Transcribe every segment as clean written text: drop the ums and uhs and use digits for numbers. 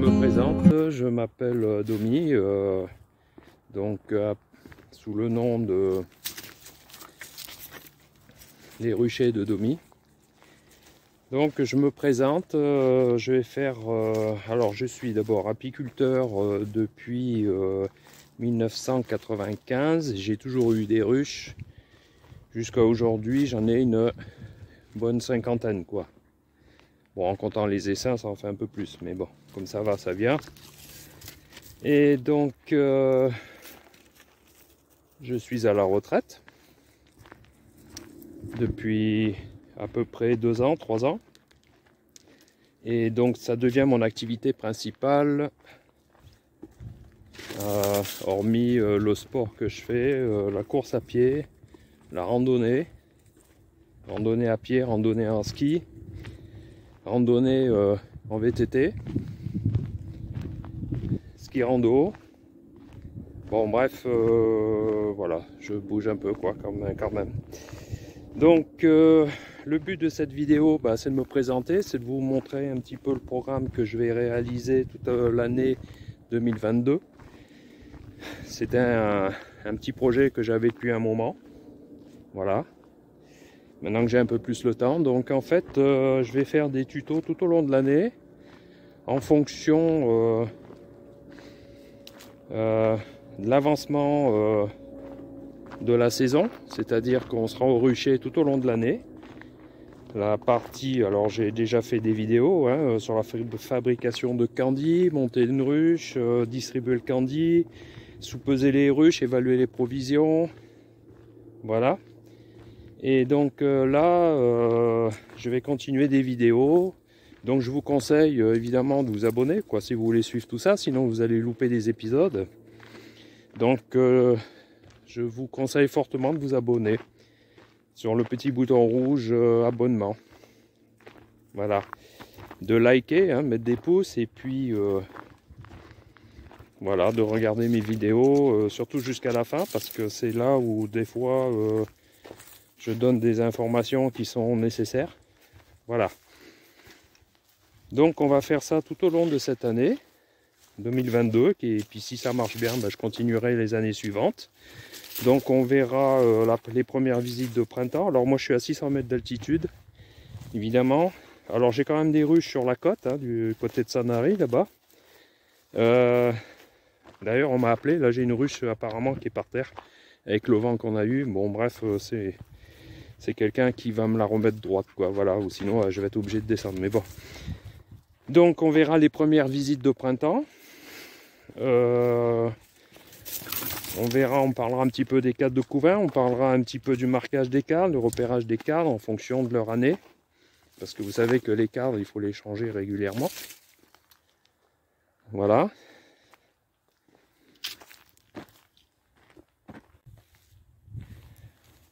me présente, je m'appelle Domi, sous le nom de Les Ruchers de Domi. Donc je me présente, je vais faire, alors je suis d'abord apiculteur depuis 1995, j'ai toujours eu des ruches, jusqu'à aujourd'hui j'en ai une bonne cinquantaine quoi. Bon, en comptant les essaims, ça en fait un peu plus, mais bon, comme ça va, ça vient. Et donc, je suis à la retraite depuis à peu près 2 ans, 3 ans. Et donc, ça devient mon activité principale, hormis le sport que je fais, la course à pied, la randonnée à pied, randonnée en ski, randonnée en VTT, ski rando. Bon bref, voilà, je bouge un peu quoi quand même. Donc le but de cette vidéo, c'est de me présenter, c'est de vous montrer un petit peu le programme que je vais réaliser toute l'année 2022. C'était un petit projet que j'avais depuis un moment. Voilà. Maintenant que j'ai un peu plus le temps, donc en fait je vais faire des tutos tout au long de l'année en fonction de l'avancement de la saison, c'est-à-dire qu'on sera au rucher tout au long de l'année. La partie, alors j'ai déjà fait des vidéos sur la fabrication de candy, monter une ruche, distribuer le candy, sous-peser les ruches, évaluer les provisions, voilà. Et donc là, je vais continuer des vidéos. Donc je vous conseille évidemment de vous abonner, quoi, si vous voulez suivre tout ça, sinon vous allez louper des épisodes. Donc je vous conseille fortement de vous abonner sur le petit bouton rouge abonnement. Voilà, de liker, mettre des pouces et puis voilà, de regarder mes vidéos, surtout jusqu'à la fin, parce que c'est là où des fois je donne des informations qui sont nécessaires. Voilà. Donc on va faire ça tout au long de cette année 2022, et puis si ça marche bien, je continuerai les années suivantes. Donc on verra les premières visites de printemps. Alors moi je suis à 600 mètres d'altitude, évidemment. Alors j'ai quand même des ruches sur la côte, du côté de Sanary là-bas. D'ailleurs on m'a appelé, là j'ai une ruche apparemment qui est par terre, avec le vent qu'on a eu. Bon bref, c'est quelqu'un qui va me la remettre droite, quoi, voilà, ou sinon je vais être obligé de descendre, mais bon. Donc on verra les premières visites de printemps. On verra, on parlera un petit peu des cadres de couvain, on parlera un petit peu du marquage des cadres, du repérage des cadres en fonction de leur année. Parce que vous savez que les cadres, il faut les changer régulièrement. Voilà.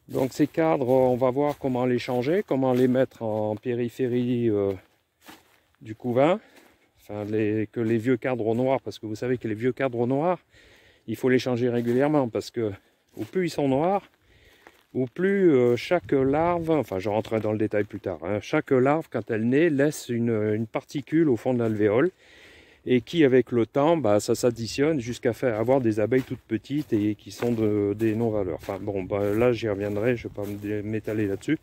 Donc ces cadres, on va voir comment les changer, comment les mettre en périphérie du couvain. Enfin, que les vieux cadres noirs, parce que vous savez que les vieux cadres noirs, il faut les changer régulièrement, parce que au plus ils sont noirs, au plus chaque larve, enfin je rentrerai dans le détail plus tard, chaque larve quand elle naît laisse une particule au fond de l'alvéole, et qui avec le temps, ça s'additionne jusqu'à avoir des abeilles toutes petites et qui sont des non-valeurs. Enfin bon, là j'y reviendrai, je ne vais pas m'étaler là-dessus.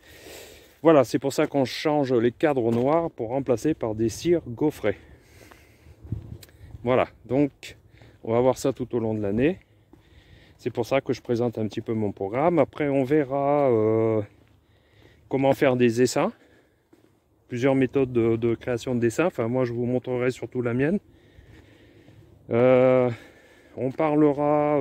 Voilà, c'est pour ça qu'on change les cadres noirs pour remplacer par des cires gaufrées. Voilà, donc on va voir ça tout au long de l'année. C'est pour ça que je présente un petit peu mon programme. Après on verra comment faire des essaims. Plusieurs méthodes de création de dessins. Enfin moi je vous montrerai surtout la mienne. On parlera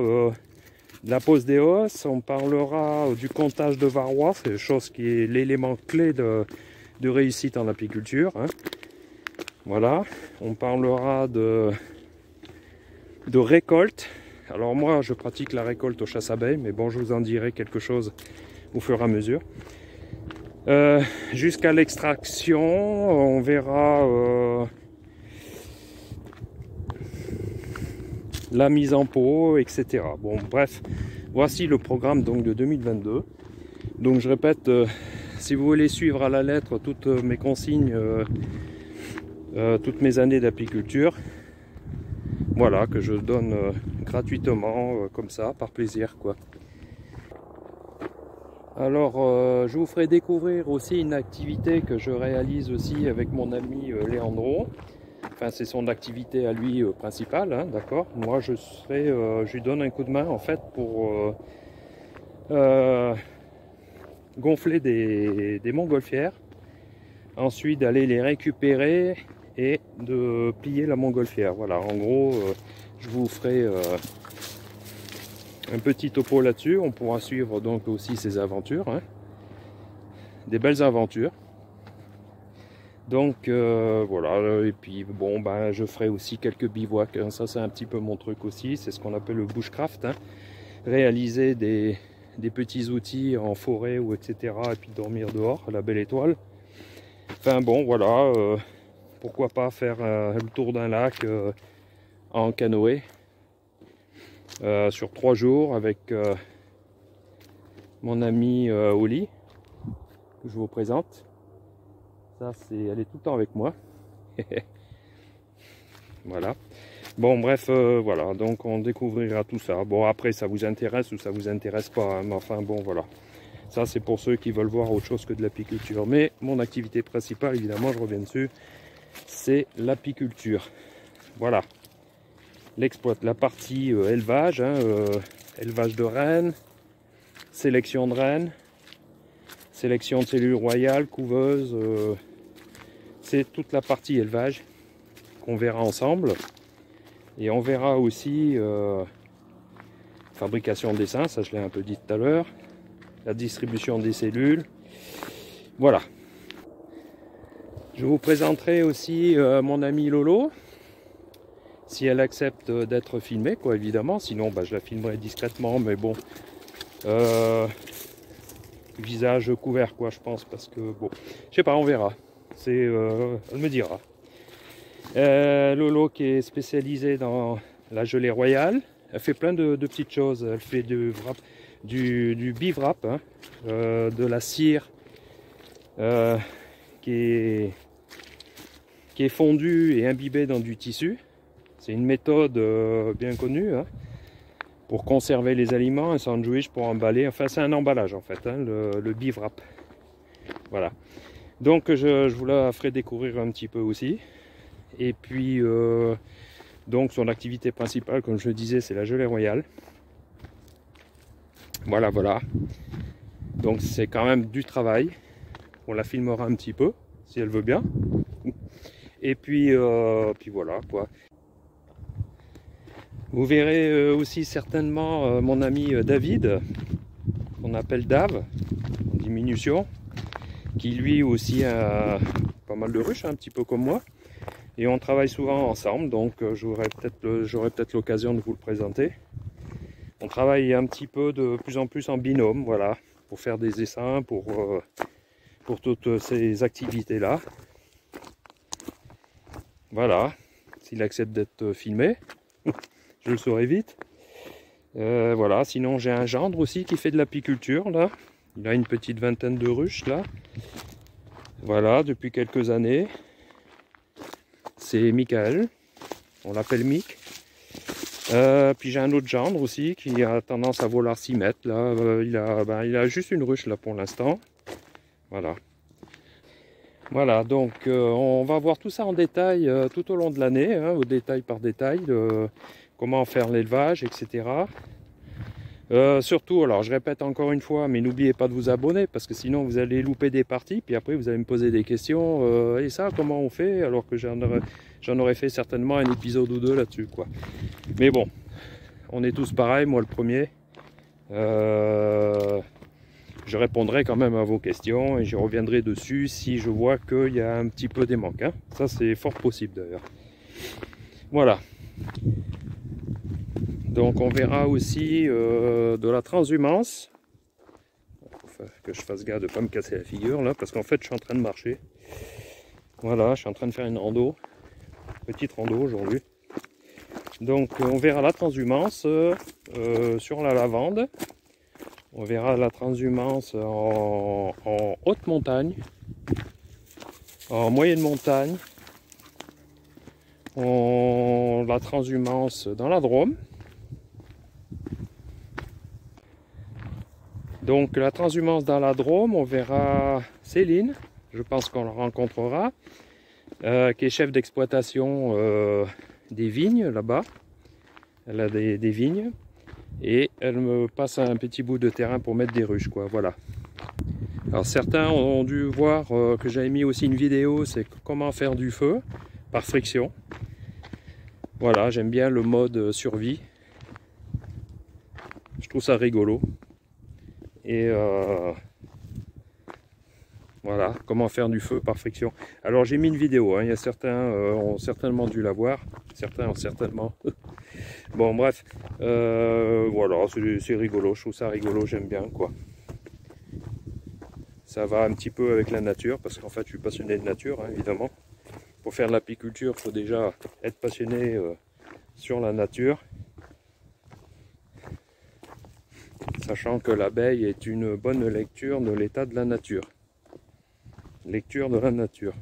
de la pose des os, on parlera du comptage de varrois, c'est chose qui est l'élément clé de réussite en apiculture. Voilà, on parlera de récolte. Alors moi je pratique la récolte aux chasse-abeilles, mais bon je vous en dirai quelque chose au fur et à mesure. Jusqu'à l'extraction, on verra la mise en pot, etc. Bon bref, voici le programme donc de 2022. Donc je répète, si vous voulez suivre à la lettre toutes mes consignes, toutes mes années d'apiculture, Voilà, que je donne gratuitement, comme ça, par plaisir, quoi. Alors, je vous ferai découvrir aussi une activité que je réalise aussi avec mon ami Leandro. Enfin, c'est son activité à lui principale, hein, d'accord. Moi, je lui donne un coup de main, en fait, pour gonfler des montgolfières. Ensuite, d'aller les récupérer et de plier la montgolfière. Voilà, en gros, je vous ferai un petit topo là-dessus. On pourra suivre donc aussi ses aventures, hein. Des belles aventures. Donc voilà, et puis bon, ben, je ferai aussi quelques bivouacs, hein. Ça c'est un petit peu mon truc aussi, c'est ce qu'on appelle le bushcraft, hein. Réaliser des petits outils en forêt ou etc. et puis dormir dehors à la belle étoile. Enfin bon, voilà, pourquoi pas faire le tour d'un lac en canoë sur 3 jours avec mon ami Oli, que je vous présente. Ça, elle est tout le temps avec moi. Voilà. Bon, bref, voilà. Donc, on découvrira tout ça. Bon, après, ça vous intéresse ou ça vous intéresse pas, hein, mais enfin, bon, voilà. Ça, c'est pour ceux qui veulent voir autre chose que de l'apiculture. Mais mon activité principale, évidemment, je reviens dessus, c'est l'apiculture. Voilà. La partie élevage, hein, élevage de rennes, sélection de rennes, sélection de cellules royales, couveuses, c'est toute la partie élevage qu'on verra ensemble. Et on verra aussi fabrication d'essaims, ça je l'ai un peu dit tout à l'heure, la distribution des cellules. Voilà. Je vous présenterai aussi mon amie Lolo, si elle accepte d'être filmée, quoi, évidemment. Sinon, bah, je la filmerai discrètement, mais bon, visage couvert, quoi, je pense, parce que bon, je sais pas, on verra. Elle me dira. Lolo qui est spécialisée dans la gelée royale. Elle fait plein de petites choses. Elle fait du bivwrap, hein, de la cire qui est fondue et imbibée dans du tissu. C'est une méthode bien connue, hein, pour conserver les aliments, un sandwich pour emballer. Enfin, c'est un emballage en fait, hein, le bivwrap. Voilà. Donc je vous la ferai découvrir un petit peu aussi. Et puis donc son activité principale, comme je le disais, c'est la gelée royale. Voilà, voilà. Donc c'est quand même du travail. On la filmera un petit peu, si elle veut bien. Et puis voilà quoi. Vous verrez aussi certainement mon ami David, qu'on appelle Dave, en diminution, qui lui aussi a pas mal de ruches, un petit peu comme moi. Et on travaille souvent ensemble, donc j'aurai peut-être l'occasion de vous le présenter. On travaille un petit peu de plus en plus en binôme, voilà, pour faire des essaims, pour toutes ces activités-là. Voilà, s'il accepte d'être filmé, je le saurai vite. Voilà, sinon j'ai un gendre aussi qui fait de l'apiculture, là. Il a une petite vingtaine de ruches, là. Voilà, depuis quelques années. C'est Michael, on l'appelle Mick. Puis j'ai un autre gendre aussi qui a tendance à vouloir s'y mettre. Là, il a juste une ruche là pour l'instant. Voilà. Voilà, donc on va voir tout ça en détail tout au long de l'année, hein, au détail par détail, comment faire l'élevage, etc. Surtout, alors je répète encore une fois, mais n'oubliez pas de vous abonner parce que sinon vous allez louper des parties, puis après vous allez me poser des questions. Et ça, comment on fait? Alors que j'en aurais fait certainement un épisode ou deux là-dessus, quoi. Mais bon, on est tous pareils, moi le premier. Je répondrai quand même à vos questions et je reviendrai dessus si je vois qu'il y a un petit peu des manques, hein. Ça, c'est fort possible d'ailleurs. Voilà. Donc on verra aussi de la transhumance. Faut que je fasse gaffe de ne pas me casser la figure là, parce qu'en fait je suis en train de marcher. Voilà, je suis en train de faire une rando. Petite rando aujourd'hui. Donc on verra la transhumance sur la lavande. On verra la transhumance en haute montagne, en moyenne montagne. la transhumance dans la Drôme. Donc la transhumance dans la Drôme, on verra Céline, je pense qu'on la rencontrera, qui est chef d'exploitation des vignes là-bas. Elle a des vignes et elle me passe un petit bout de terrain pour mettre des ruches, quoi, voilà. Alors certains ont dû voir que j'avais mis aussi une vidéo, c'est comment faire du feu par friction. Voilà, j'aime bien le mode survie. Je trouve ça rigolo. Et voilà, comment faire du feu par friction. Alors j'ai mis une vidéo, hein. Il y a certains ont certainement dû la voir. Certains ont certainement... Bon bref, voilà, c'est rigolo, je trouve ça rigolo, j'aime bien, quoi. Ça va un petit peu avec la nature, parce qu'en fait je suis passionné de nature, hein, évidemment. Pour faire de l'apiculture, il faut déjà être passionné sur la nature. Sachant que l'abeille est une bonne lecture de l'état de la nature. Lecture de la nature.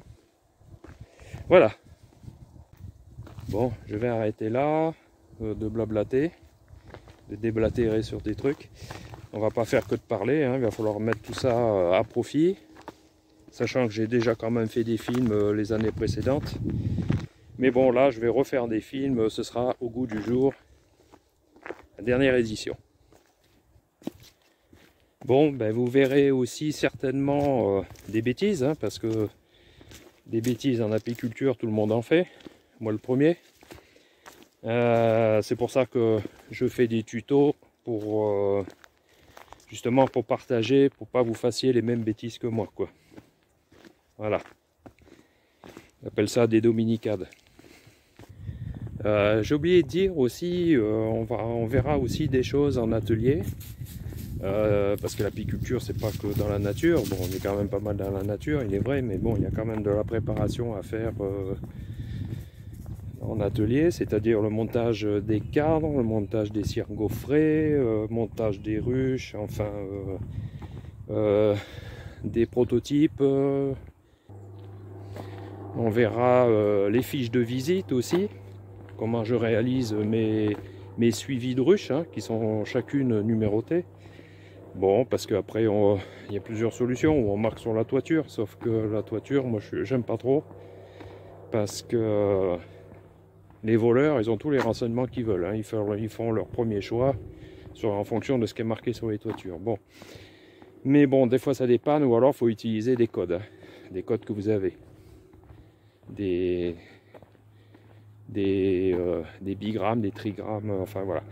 Voilà. Bon, je vais arrêter là de blablater, de déblatérer sur des trucs. On va pas faire que de parler, hein. Il va falloir mettre tout ça à profit. Sachant que j'ai déjà quand même fait des films les années précédentes. Mais bon, là, je vais refaire des films. Ce sera au goût du jour. La dernière édition. Bon, ben vous verrez aussi certainement des bêtises, hein, parce que des bêtises en apiculture, tout le monde en fait. Moi le premier. C'est pour ça que je fais des tutos pour justement pour partager, pour pas vous fassiez les mêmes bêtises que moi, quoi. Voilà. On appelle ça des dominicades. J'ai oublié de dire aussi, on verra aussi des choses en atelier. Parce que l'apiculture, c'est pas que dans la nature. Bon, on est quand même pas mal dans la nature, il est vrai, mais bon, il y a quand même de la préparation à faire en atelier, c'est-à-dire le montage des cadres, le montage des cires gaufrées, montage des ruches, enfin des prototypes. On verra les fiches de visite aussi, comment je réalise mes suivis de ruches, hein, qui sont chacune numérotées. Bon, parce qu'après, il y a plusieurs solutions où on marque sur la toiture, sauf que la toiture, moi, j'aime pas trop, parce que les voleurs, ils ont tous les renseignements qu'ils veulent, hein. Ils font leur premier choix en fonction de ce qui est marqué sur les toitures. Bon, mais bon, des fois ça dépanne, ou alors il faut utiliser des codes, hein, des codes que vous avez, des bigrammes, des trigrammes, enfin voilà.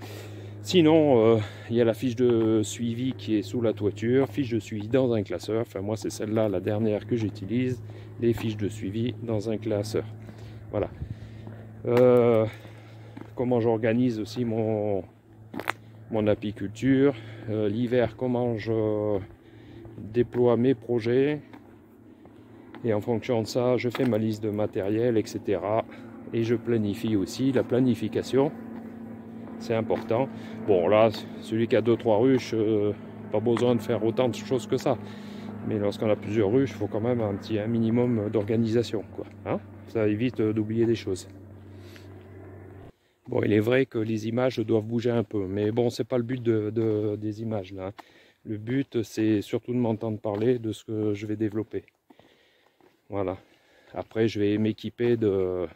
Sinon, il y a la fiche de suivi qui est sous la toiture, fiche de suivi dans un classeur. Enfin, moi, c'est celle-là, la dernière que j'utilise, les fiches de suivi dans un classeur. Voilà. Comment j'organise aussi mon apiculture. L'hiver, comment je déploie mes projets. Et en fonction de ça, je fais ma liste de matériel, etc. Et je planifie aussi la planification. C'est important. Bon, là, celui qui a 2-3 ruches, pas besoin de faire autant de choses que ça. Mais lorsqu'on a plusieurs ruches, il faut quand même un minimum d'organisation, quoi. Hein, ça évite d'oublier des choses. Bon, il est vrai que les images doivent bouger un peu. Mais bon, c'est pas le but des images, là. Le but, c'est surtout de m'entendre parler de ce que je vais développer. Voilà. Après, je vais m'équiper de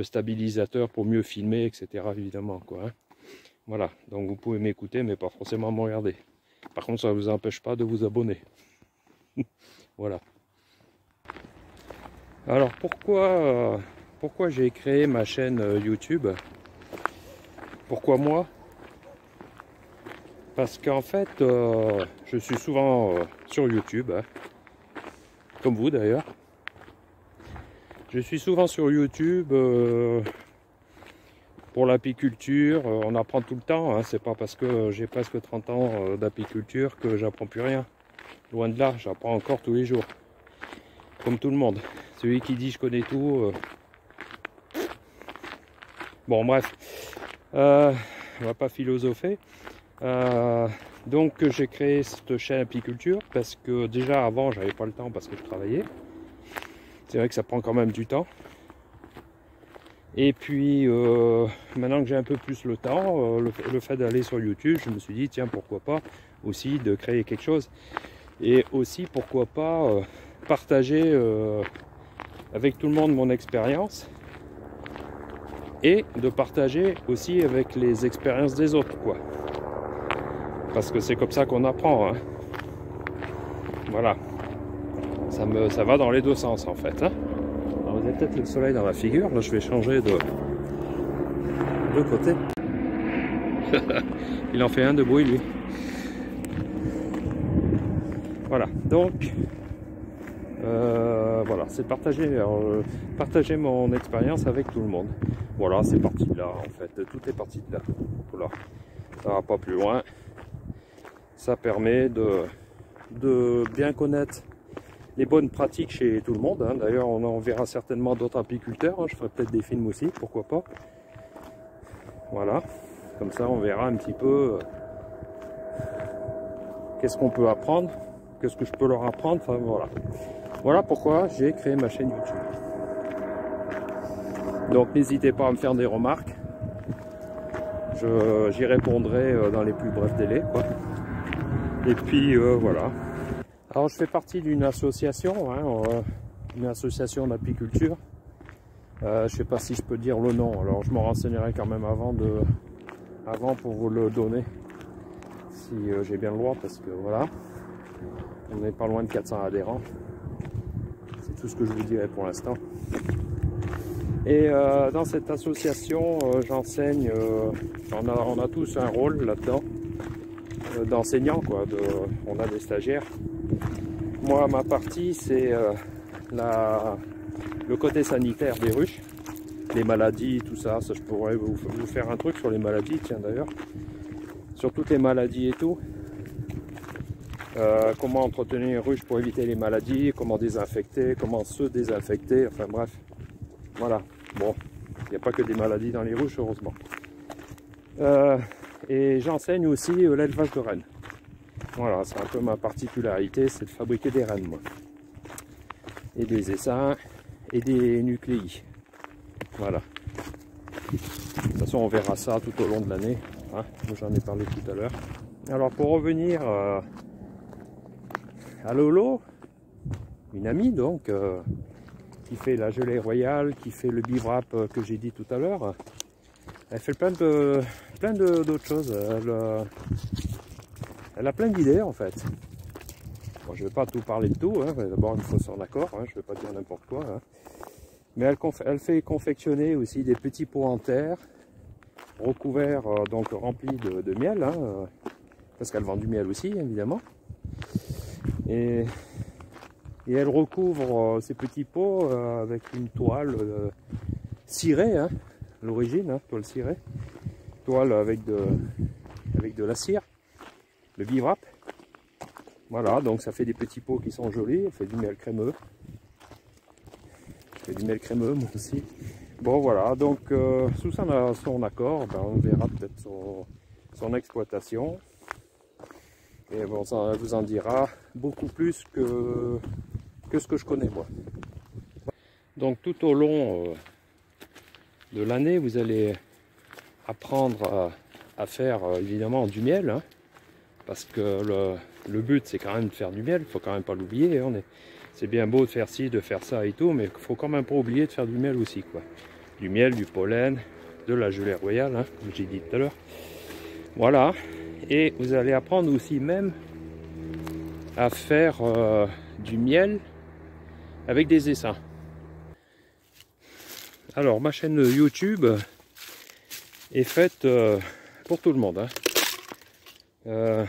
stabilisateurs pour mieux filmer, etc. évidemment, quoi, hein. Voilà, donc vous pouvez m'écouter, mais pas forcément me regarder. Par contre, ça ne vous empêche pas de vous abonner. Voilà. Alors, pourquoi j'ai créé ma chaîne YouTube? Pourquoi moi? Parce qu'en fait, je suis souvent sur YouTube, hein, comme vous d'ailleurs. Je suis souvent sur YouTube pour l'apiculture. On apprend tout le temps, hein. C'est pas parce que j'ai presque 30 ans d'apiculture que j'apprends plus rien. Loin de là, j'apprends encore tous les jours. Comme tout le monde. Celui qui dit je connais tout. Bon, bref. On va pas philosopher. Donc j'ai créé cette chaîne apiculture parce que déjà avant j'avais pas le temps parce que je travaillais. C'est vrai que ça prend quand même du temps. Et puis maintenant que j'ai un peu plus le temps, le fait d'aller sur YouTube, je me suis dit tiens, pourquoi pas aussi de créer quelque chose, et aussi pourquoi pas partager avec tout le monde mon expérience, et de partager aussi avec les expériences des autres, quoi, parce que c'est comme ça qu'on apprend, hein. Voilà, ça va dans les deux sens en fait, hein. Alors, vous avez peut-être le soleil dans la figure, là je vais changer de côté. Il en fait un de bruit lui. Voilà, donc voilà, c'est partager mon expérience avec tout le monde. Voilà, c'est parti de là en fait, tout est parti de là. Voilà, ça va pas plus loin. Ça permet de bien connaître les bonnes pratiques chez tout le monde, hein. D'ailleurs, on verra certainement d'autres apiculteurs, hein. Je ferai peut-être des films aussi, pourquoi pas. Voilà, comme ça on verra un petit peu qu'est-ce qu'on peut apprendre, qu'est-ce que je peux leur apprendre, enfin voilà. Voilà pourquoi j'ai créé ma chaîne YouTube. Donc n'hésitez pas à me faire des remarques, j'y répondrai dans les plus brefs délais, quoi. Et puis voilà. Alors je fais partie d'une association, hein, une association d'apiculture. Je sais pas si je peux dire le nom, alors je me renseignerai quand même avant pour vous le donner, si j'ai bien le droit, parce que voilà, on n'est pas loin de 400 adhérents. C'est tout ce que je vous dirai pour l'instant. Et dans cette association, j'enseigne, on a tous un rôle là-dedans, d'enseignant, quoi. On a des stagiaires. Moi, ma partie, c'est le côté sanitaire des ruches, les maladies, tout ça. Ça, je pourrais vous faire un truc sur les maladies, tiens d'ailleurs, sur toutes les maladies et tout. Comment entretenir une ruche pour éviter les maladies, comment désinfecter, comment se désinfecter, enfin bref. Voilà, bon, il n'y a pas que des maladies dans les ruches, heureusement. Et j'enseigne aussi l'élevage de rennes. Voilà, c'est un peu ma particularité, c'est de fabriquer des rennes, moi. Et des essaims et des nucléis. Voilà. De toute façon, on verra ça tout au long de l'année, hein. J'en ai parlé tout à l'heure. Alors, pour revenir à Lolo, une amie donc, qui fait la gelée royale, qui fait le bivrap que j'ai dit tout à l'heure, elle fait plein d'autres choses. Elle a plein d'idées en fait. Bon, je ne vais pas tout parler de tout, hein. D'abord il faut son accord, hein. Je ne vais pas dire n'importe quoi, hein. Mais elle fait confectionner aussi des petits pots en terre, recouverts, donc remplis de miel, hein, parce qu'elle vend du miel aussi évidemment. Et elle recouvre ces petits pots avec une toile cirée, hein, l'origine, hein, toile cirée, toile avec de la cire, le bivrap. Voilà, donc ça fait des petits pots qui sont jolis, elle fait du miel crémeux. Je fais du miel crémeux moi aussi. Bon voilà, donc sous son accord, ben, on verra peut-être son exploitation. Et bon, ça vous en dira beaucoup plus que ce que je connais moi. Donc tout au long de l'année, vous allez apprendre à faire évidemment du miel, hein, parce que le but c'est quand même de faire du miel, il faut quand même pas l'oublier, hein. C'est bien beau de faire ci, de faire ça et tout, mais il faut quand même pas oublier de faire du miel aussi, quoi. Du miel, du pollen, de la gelée royale, hein, comme j'ai dit tout à l'heure. Voilà, et vous allez apprendre aussi même à faire du miel avec des essaims. Alors ma chaîne YouTube est faite pour tout le monde, hein.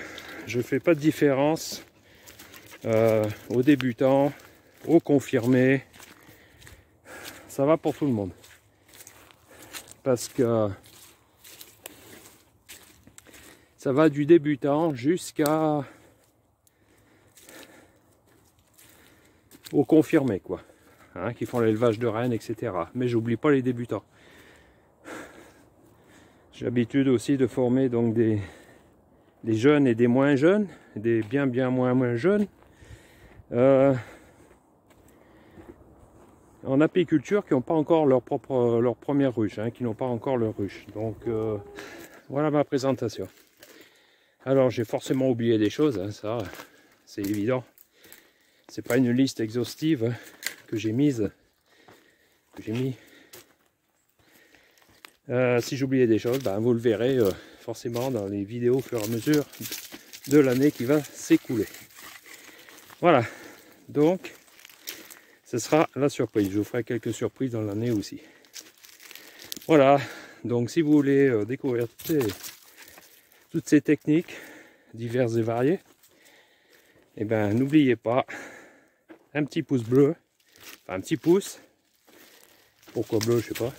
Je fais pas de différence aux débutants, aux confirmés, ça va pour tout le monde, parce que ça va du débutant jusqu'à aux confirmés, quoi, hein, qui font l'élevage de rennes, etc. Mais j'oublie pas les débutants. J'ai l'habitude aussi de former donc des jeunes et des moins jeunes, des bien moins jeunes. en apiculture qui n'ont pas encore leur première ruche, hein, qui n'ont pas encore leur ruche. Donc voilà ma présentation. Alors j'ai forcément oublié des choses, hein, ça c'est évident. C'est pas une liste exhaustive, hein, que j'ai mis. Si j'oubliais des choses, ben, vous le verrez forcément dans les vidéos au fur et à mesure de l'année qui va s'écouler. Voilà, donc ce sera la surprise. Je vous ferai quelques surprises dans l'année aussi. Voilà, donc si vous voulez découvrir toutes ces techniques diverses et variées, et ben n'oubliez pas un petit pouce bleu, enfin un petit pouce, pourquoi bleu je sais pas,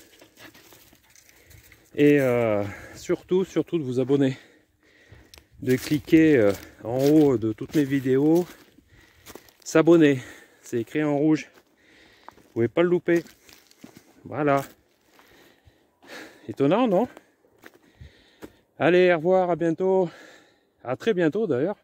et surtout de vous abonner, de cliquer en haut de toutes mes vidéos, s'abonner, c'est écrit en rouge, vous pouvez pas le louper. Voilà, étonnant non? Allez, au revoir, à bientôt, à très bientôt d'ailleurs.